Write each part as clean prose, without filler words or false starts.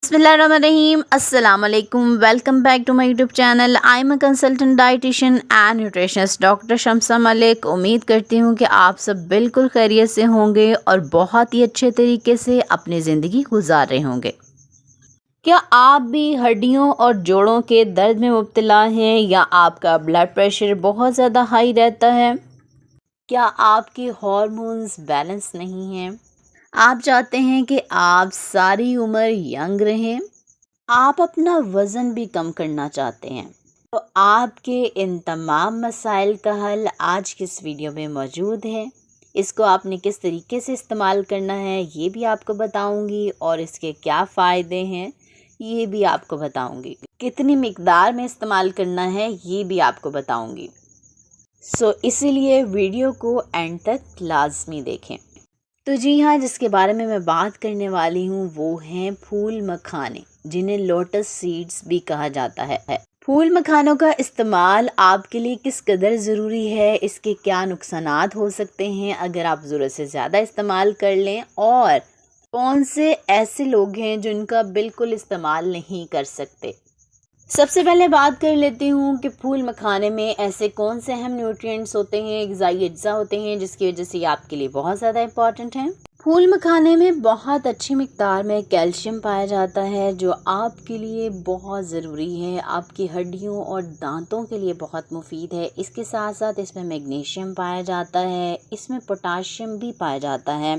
बिस्मिल्लाहिर्रहमानिर्रहीम अस्सलाम वालेकुम। Welcome back to my YouTube channel. I am a consultant dietitian and nutritionist doctor Shamsa Malik. उम्मीद करती हूँ कि आप सब बिल्कुल खैरियत से होंगे और बहुत ही अच्छे तरीके से अपनी ज़िंदगी गुजार रहे होंगे। क्या आप भी हड्डियों और जोड़ों के दर्द में मुब्तला हैं या आपका ब्लड प्रेशर बहुत ज़्यादा हाई रहता है? क्या आपके हार्मोन्स बैलेंस नहीं हैं? आप चाहते हैं कि आप सारी उम्र यंग रहें? आप अपना वज़न भी कम करना चाहते हैं? तो आपके इन तमाम मसाइल का हल आज की इस वीडियो में मौजूद है। इसको आपने किस तरीके से इस्तेमाल करना है ये भी आपको बताऊंगी और इसके क्या फ़ायदे हैं ये भी आपको बताऊंगी। कितनी मिकदार में इस्तेमाल करना है ये भी आपको बताऊंगी। इसीलिए वीडियो को एंड तक लाजमी देखें। तो जी हाँ, जिसके बारे में मैं बात करने वाली हूँ वो हैं फूल मखाने, जिन्हें लोटस सीड्स भी कहा जाता है। फूल मखानों का इस्तेमाल आपके लिए किस कदर ज़रूरी है, इसके क्या नुकसानात हो सकते हैं अगर आप ज़रूरत से ज़्यादा इस्तेमाल कर लें, और कौन से ऐसे लोग हैं जो इनका बिल्कुल इस्तेमाल नहीं कर सकते। सबसे पहले बात कर लेती हूँ कि फूल मखाने में ऐसे कौन से अहम न्यूट्रिएंट्स होते हैं, ग़िज़ाई अज्जा होते हैं जिसकी वजह से ये आपके लिए बहुत ज़्यादा इम्पॉर्टेंट हैं। फूल मखाने में बहुत अच्छी मिकदार में कैल्शियम पाया जाता है जो आपके लिए बहुत ज़रूरी है, आपकी हड्डियों और दांतों के लिए बहुत मुफीद है। इसके साथ साथ इसमें मैग्नीशियम पाया जाता है, इसमें पोटाशियम भी पाया जाता है,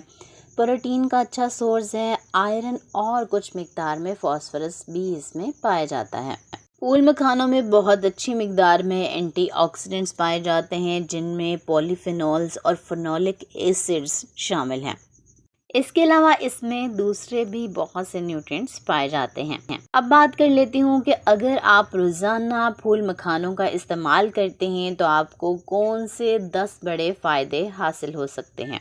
प्रोटीन का अच्छा सोर्स है, आयरन और कुछ मिकदार में फॉस्फोरस भी इसमें पाया जाता है। फूल मखानों में बहुत अच्छी मिकदार में एंटीऑक्सीडेंट्स पाए जाते हैं जिनमें पॉलीफेनॉल्स और फेनोलिक एसिड्स शामिल हैं। इसके अलावा इसमें दूसरे भी बहुत से न्यूट्रिएंट्स पाए जाते हैं। अब बात कर लेती हूँ कि अगर आप रोज़ाना फूल मखानों का इस्तेमाल करते हैं तो आपको कौन से 10 बड़े फ़ायदे हासिल हो सकते हैं।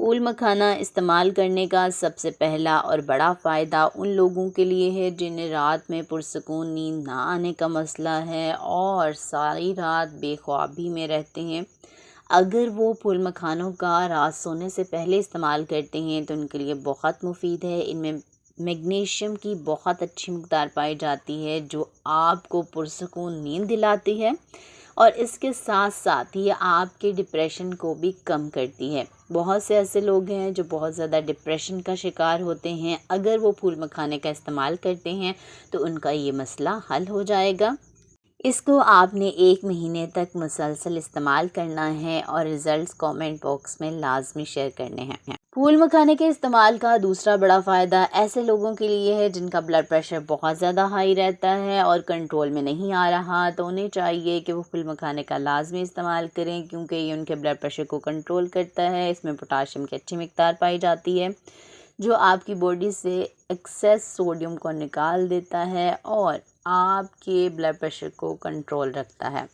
फूल मखाना इस्तेमाल करने का सबसे पहला और बड़ा फ़ायदा उन लोगों के लिए है जिन्हें रात में पुरसकून नींद ना आने का मसला है और सारी रात बेख्वाबी में रहते हैं। अगर वो फूल मखानों का रात सोने से पहले इस्तेमाल करते हैं तो उनके लिए बहुत मुफीद है। इनमें मैग्नीशियम की बहुत अच्छी मिकदार पाई जाती है जो आपको पुरसकून नींद दिलाती है और इसके साथ साथ ये आपके डिप्रेशन को भी कम करती है। बहुत से ऐसे लोग हैं जो बहुत ज़्यादा डिप्रेशन का शिकार होते हैं, अगर वो फूल मखाने का इस्तेमाल करते हैं तो उनका ये मसला हल हो जाएगा। इसको आपने 1 महीने तक मुसलसल इस्तेमाल करना है और रिज़ल्ट्स कमेंट बॉक्स में लाजमी शेयर करने हैं। फूल मखाने के इस्तेमाल का दूसरा बड़ा फ़ायदा ऐसे लोगों के लिए है जिनका ब्लड प्रेशर बहुत ज़्यादा हाई रहता है और कंट्रोल में नहीं आ रहा, तो उन्हें चाहिए कि वो फूल मखाने का लाजमी इस्तेमाल करें क्योंकि ये उनके ब्लड प्रेशर को कंट्रोल करता है। इसमें पोटाशियम की अच्छी मिकदार पाई जाती है जो आपकी बॉडी से एक्सेस सोडियम को निकाल देता है और आपके ब्लड प्रेशर को कंट्रोल रखता है।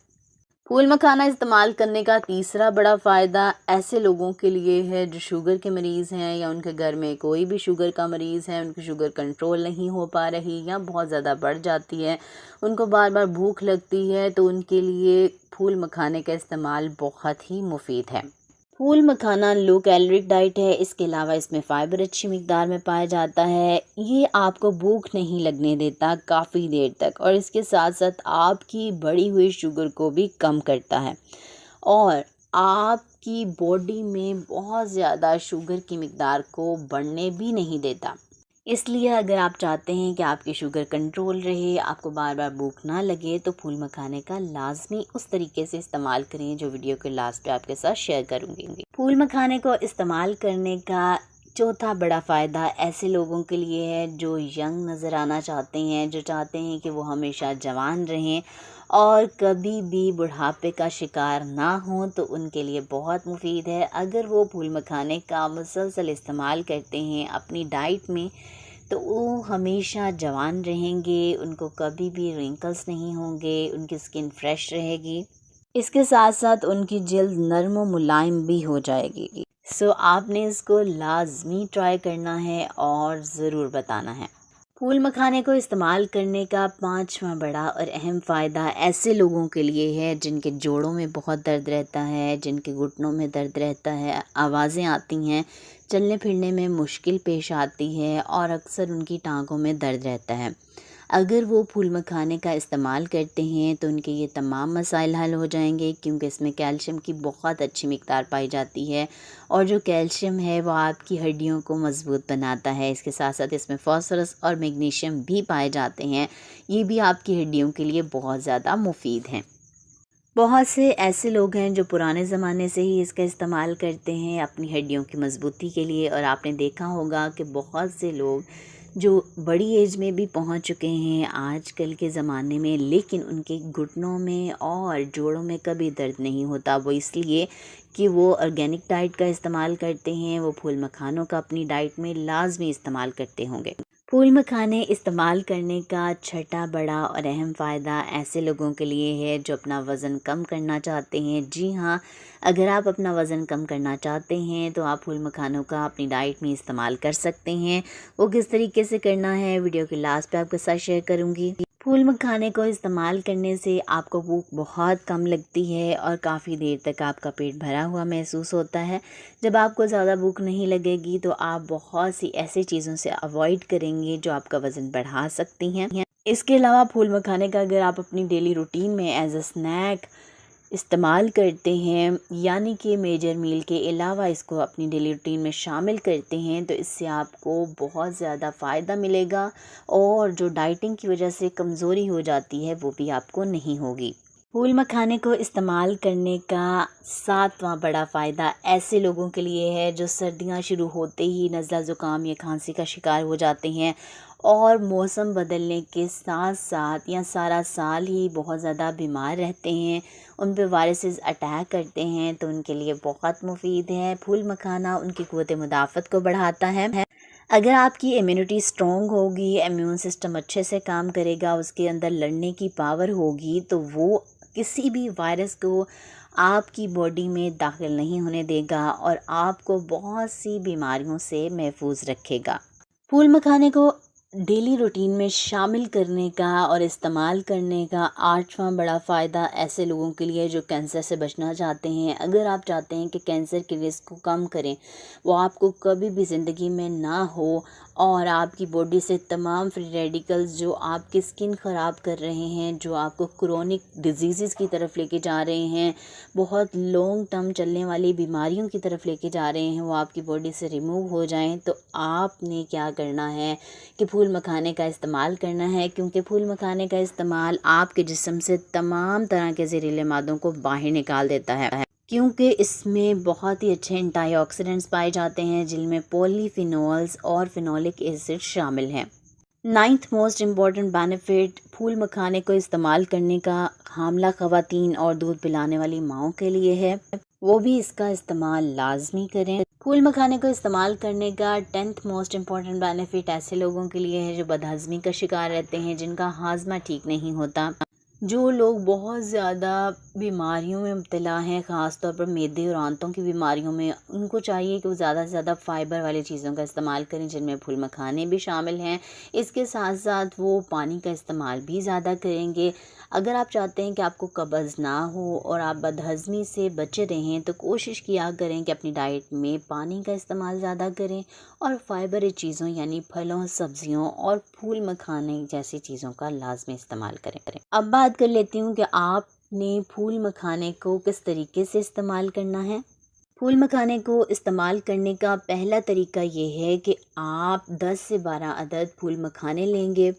फूल मखाना इस्तेमाल करने का तीसरा बड़ा फ़ायदा ऐसे लोगों के लिए है जो शुगर के मरीज़ हैं या उनके घर में कोई भी शुगर का मरीज़ है, उनकी शुगर कंट्रोल नहीं हो पा रही या बहुत ज़्यादा बढ़ जाती है, उनको बार बार भूख लगती है, तो उनके लिए फूल मखाने का इस्तेमाल बहुत ही मुफीद है। फूल मखाना लो कैलोरिक डाइट है, इसके अलावा इसमें फ़ाइबर अच्छी मिकदार में पाया जाता है। ये आपको भूख नहीं लगने देता काफ़ी देर तक और इसके साथ साथ आपकी बढ़ी हुई शुगर को भी कम करता है और आपकी बॉडी में बहुत ज़्यादा शुगर की मिकदार को बढ़ने भी नहीं देता। इसलिए अगर आप चाहते हैं कि आपकी शुगर कंट्रोल रहे, आपको बार बार भूख ना लगे, तो फूल मखाने का लाजमी उस तरीके से इस्तेमाल करें जो वीडियो के लास्ट पे आपके साथ शेयर करूँगी। फूल मखाने को इस्तेमाल करने का चौथा बड़ा फ़ायदा ऐसे लोगों के लिए है जो यंग नज़र आना चाहते हैं, जो चाहते हैं कि वो हमेशा जवान रहें और कभी भी बुढ़ापे का शिकार ना हों, तो उनके लिए बहुत मुफीद है। अगर वो फूल मखाने का मुसलसल इस्तेमाल करते हैं अपनी डाइट में तो वो हमेशा जवान रहेंगे, उनको कभी भी रिंकल्स नहीं होंगे, उनकी स्किन फ्रेश रहेगी। इसके साथ साथ उनकी जल्द नरम और मुलायम भी हो जाएगी। आपने इसको लाजमी ट्राई करना है और ज़रूर बताना है। फूल मखाने को इस्तेमाल करने का 5वां बड़ा और अहम फ़ायदा ऐसे लोगों के लिए है जिनके जोड़ों में बहुत दर्द रहता है, जिनके घुटनों में दर्द रहता है, आवाज़ें आती हैं, चलने फिरने में मुश्किल पेश आती है और अक्सर उनकी टांगों में दर्द रहता है। अगर वो फूल मखाने का इस्तेमाल करते हैं तो उनके ये तमाम मसाइल हल हो जाएंगे, क्योंकि इसमें कैल्शियम की बहुत अच्छी मिक़दार पाई जाती है और जो कैल्शियम है वो आपकी हड्डियों को मज़बूत बनाता है। इसके साथ साथ इसमें फ़ॉस्फोरस और मैग्नीशियम भी पाए जाते हैं। ये भी आपकी हड्डियों के लिए बहुत ज़्यादा मुफीद हैं। बहुत से ऐसे लोग हैं जो पुराने ज़माने से ही इसका इस्तेमाल करते हैं अपनी हड्डियों की मज़बूती के लिए, और आपने देखा होगा कि बहुत से लोग जो बड़ी एज में भी पहुंच चुके हैं आजकल के ज़माने में, लेकिन उनके घुटनों में और जोड़ों में कभी दर्द नहीं होता। वो इसलिए कि वो ऑर्गेनिक डाइट का इस्तेमाल करते हैं। वो फूल मखानों का अपनी डाइट में लाजमी इस्तेमाल करते होंगे। फूल मखाने इस्तेमाल करने का छठा बड़ा और अहम फ़ायदा ऐसे लोगों के लिए है जो अपना वज़न कम करना चाहते हैं। जी हाँ, अगर आप अपना वज़न कम करना चाहते हैं तो आप फूल मखानों का अपनी डाइट में इस्तेमाल कर सकते हैं। वो किस तरीके से करना है वीडियो के लास्ट पे आपके साथ शेयर करूँगी। फूल मखाने को इस्तेमाल करने से आपको भूख बहुत कम लगती है और काफ़ी देर तक आपका पेट भरा हुआ महसूस होता है। जब आपको ज़्यादा भूख नहीं लगेगी तो आप बहुत सी ऐसी चीज़ों से अवॉइड करेंगे जो आपका वज़न बढ़ा सकती हैं। इसके अलावा फूल मखाने का अगर आप अपनी डेली रूटीन में एज अ स्नैक इस्तेमाल करते हैं, यानी कि मेजर मील के अलावा इसको अपनी डेली रूटीन में शामिल करते हैं, तो इससे आपको बहुत ज़्यादा फ़ायदा मिलेगा और जो डाइटिंग की वजह से कमज़ोरी हो जाती है वो भी आपको नहीं होगी। फूल मखाने को इस्तेमाल करने का सातवां बड़ा फ़ायदा ऐसे लोगों के लिए है जो सर्दियां शुरू होते ही नज़ला ज़ुकाम या खांसी का शिकार हो जाते हैं और मौसम बदलने के साथ साथ या सारा साल ही बहुत ज़्यादा बीमार रहते हैं, उन पे वायरसेस अटैक करते हैं, तो उनके लिए बहुत मुफीद है। फूल मखाना उनकी क़ुव्वत मुदाफ़त को बढ़ाता है। अगर आपकी इम्यूनिटी स्ट्रॉन्ग होगी, इम्यून सिस्टम अच्छे से काम करेगा, उसके अंदर लड़ने की पावर होगी, तो वो किसी भी वायरस को आपकी बॉडी में दाखिल नहीं होने देगा और आपको बहुत सी बीमारियों से महफूज रखेगा। फूल मखाने को डेली रूटीन में शामिल करने का और इस्तेमाल करने का आठवां बड़ा फ़ायदा ऐसे लोगों के लिए जो कैंसर से बचना चाहते हैं। अगर आप चाहते हैं कि कैंसर के रिस्क को कम करें, वो आपको कभी भी ज़िंदगी में ना हो और आपकी बॉडी से तमाम फ्री रेडिकल्स जो आपकी स्किन ख़राब कर रहे हैं, जो आपको क्रोनिक डिजीज़ की तरफ लेके जा रहे हैं, बहुत लॉन्ग टर्म चलने वाली बीमारियों की तरफ लेके जा रहे हैं, वो आपकी बॉडी से रिमूव हो जाएं, तो आपने क्या करना है कि फूल मखाने का इस्तेमाल करना है। क्योंकि फूल मखाने का इस्तेमाल आपके जिस्म से तमाम तरह के जहरीले मादों को बाहर निकाल देता है, क्योंकि इसमें बहुत ही अच्छे एंटीऑक्सीडेंट्स पाए जाते हैं जिनमें पॉलीफिनोल्स और फिनोलिक एसिड शामिल हैं। नाइन्थ मोस्ट इम्पॉर्टेंट बेनिफिट फूल मखाने को इस्तेमाल करने का हामला ख़वातीन और दूध पिलाने वाली माओं के लिए है, वो भी इसका इस्तेमाल लाजमी करें। फूल मखाने को इस्तेमाल करने का 10th मोस्ट इम्पॉर्टेंट बेनिफिट ऐसे लोगों के लिए है जो बदहज़मी का शिकार रहते हैं, जिनका हाजमा ठीक नहीं होता, जो लोग बहुत ज़्यादा बीमारियों में मुब्तला हैं, ख़ास तौर पर मैदे और आंतों की बीमारियों में, उनको चाहिए कि वो ज़्यादा से ज़्यादा फ़ाइबर वाली चीज़ों का इस्तेमाल करें जिनमें फूल मखाने भी शामिल हैं। इसके साथ साथ वो पानी का इस्तेमाल भी ज़्यादा करेंगे। अगर आप चाहते हैं कि आपको कब्ज़ ना हो और आप बदहज़मी से बचे रहें, तो कोशिश किया करें कि अपनी डाइट में पानी का इस्तेमाल ज़्यादा करें और फ़ाइबर चीज़ों यानी फलों, सब्ज़ियों और फूल मखाने जैसी चीज़ों का लाजमी इस्तेमाल करें। अब बात कर लेती हूँ कि आपने फूल मखाने को किस तरीके से इस्तेमाल करना है। फूल मखाने को इस्तेमाल करने का पहला तरीका ये है कि आप 10 से 12 अदद फूल मखाने लेंगे।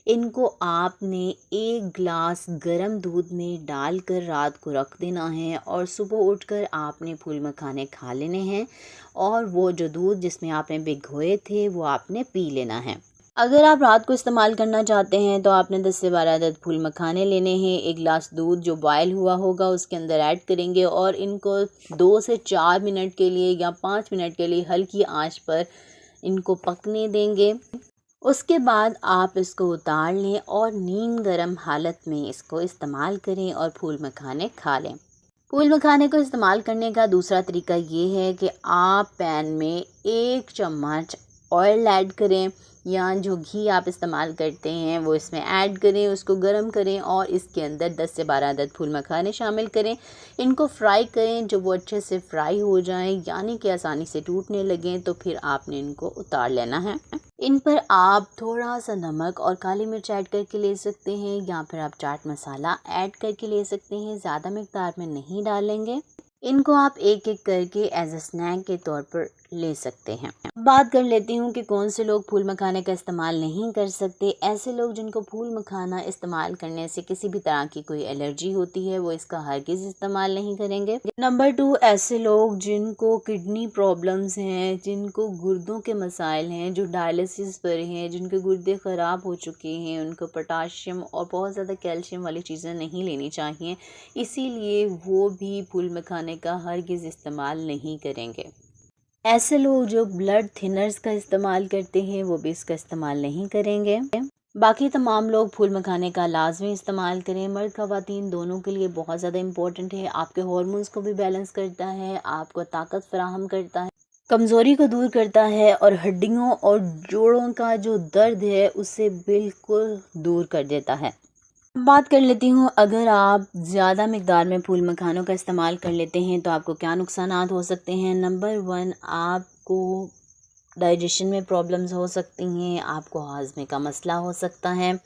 इनको आपने 1 गिलास गर्म दूध में डालकर रात को रख देना है और सुबह उठकर आपने फूल मखाने खा लेने हैं और वो जो दूध जिसमें आपने भिगोए थे वो आपने पी लेना है। अगर आप रात को इस्तेमाल करना चाहते हैं तो आपने 10 से 12 अदद फूल मखाने लेने हैं। 1 गिलास दूध जो बॉयल हुआ होगा उसके अंदर ऐड करेंगे और इनको 2 से 4 मिनट के लिए या 5 मिनट के लिए हल्की आंच पर इनको पकने देंगे। उसके बाद आप इसको उतार लें और नीम गर्म हालत में इसको इस्तेमाल करें और फूल मखाने खा लें। फूल मखाने को इस्तेमाल करने का दूसरा तरीका ये है कि आप पैन में 1 चम्मच ऑयल ऐड करें। या जो घी आप इस्तेमाल करते हैं वो इसमें ऐड करें, उसको गर्म करें और इसके अंदर 10 से 12 अदद फूल मखाने शामिल करें। इनको फ्राई करें, जब वो अच्छे से फ्राई हो जाएं यानी कि आसानी से टूटने लगें तो फिर आपने इनको उतार लेना है। इन पर आप थोड़ा सा नमक और काली मिर्च ऐड करके ले सकते हैं या फिर आप चाट मसाला ऐड करके ले सकते हैं, ज़्यादा मिकदार में नहीं डालेंगे। इनको आप एक एक करके एज अ स्नैक के तौर पर ले सकते हैं। बात कर लेती हूँ कि कौन से लोग फूल मखाने का इस्तेमाल नहीं कर सकते। ऐसे लोग जिनको फूल मखाना इस्तेमाल करने से किसी भी तरह की कोई एलर्जी होती है वो इसका हरगिज़ इस्तेमाल नहीं करेंगे। नंबर 2, ऐसे लोग जिनको किडनी प्रॉब्लम्स हैं, जिनको गुर्दों के मसाइल हैं, जो डायलिसिस पर हैं, जिनके गुर्दे ख़राब हो चुके हैं, उनको पोटाशियम और बहुत ज़्यादा कैल्शियम वाली चीज़ें नहीं लेनी चाहिए, इसीलिए वो भी फूल मखाने का हरगिज़ इस्तेमाल नहीं करेंगे। ऐसे लोग जो ब्लड थिनर्स का इस्तेमाल करते हैं वो भी इसका इस्तेमाल नहीं करेंगे। बाकी तमाम लोग फूल मखाने का लाजमी इस्तेमाल करें। मर्द ख़वातीन दोनों के लिए बहुत ज़्यादा इम्पोर्टेंट है। आपके हार्मोन्स को भी बैलेंस करता है, आपको ताकत फराहम करता है, कमज़ोरी को दूर करता है और हड्डियों और जोड़ों का जो दर्द है उसे बिल्कुल दूर कर देता है। बात कर लेती हूँ, अगर आप ज़्यादा मिकदार में फूल मखानों का इस्तेमाल कर लेते हैं तो आपको क्या नुकसानात हो सकते हैं। नंबर 1, आपको डाइजेशन में प्रॉब्लम्स हो सकती हैं, आपको हाजमे का मसला हो सकता है।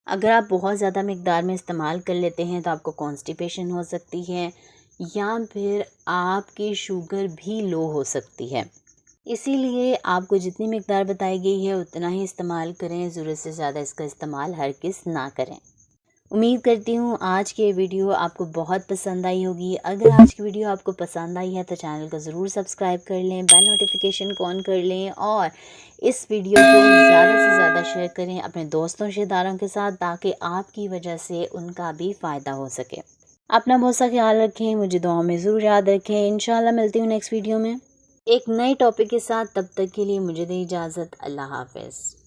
अगर आप बहुत ज़्यादा मिकदार में इस्तेमाल कर लेते हैं तो आपको कॉन्स्टिपेशन हो सकती है या फिर आपकी शुगर भी लो हो सकती है। इसीलिए आपको जितनी मिकदार बताई गई है उतना ही इस्तेमाल करें, ज़रूरत से ज़्यादा इसका इस्तेमाल हरगिज़ ना करें। उम्मीद करती हूँ आज की ये वीडियो आपको बहुत पसंद आई होगी। अगर आज की वीडियो आपको पसंद आई है तो चैनल को ज़रूर सब्सक्राइब कर लें, बेल नोटिफिकेशन को ऑन कर लें और इस वीडियो को ज़्यादा से ज़्यादा शेयर करें अपने दोस्तों रिश्तेदारों के साथ ताकि आपकी वजह से उनका भी फ़ायदा हो सके। अपना बहुत सा ख्याल रखें, मुझे दुआ में ज़रूर याद रखें। इंशाल्लाह मिलती हूँ नेक्स्ट वीडियो में एक नए टॉपिक के साथ। तब तक के लिए मुझे दें इजाज़त। अल्लाह हाफ़िज़।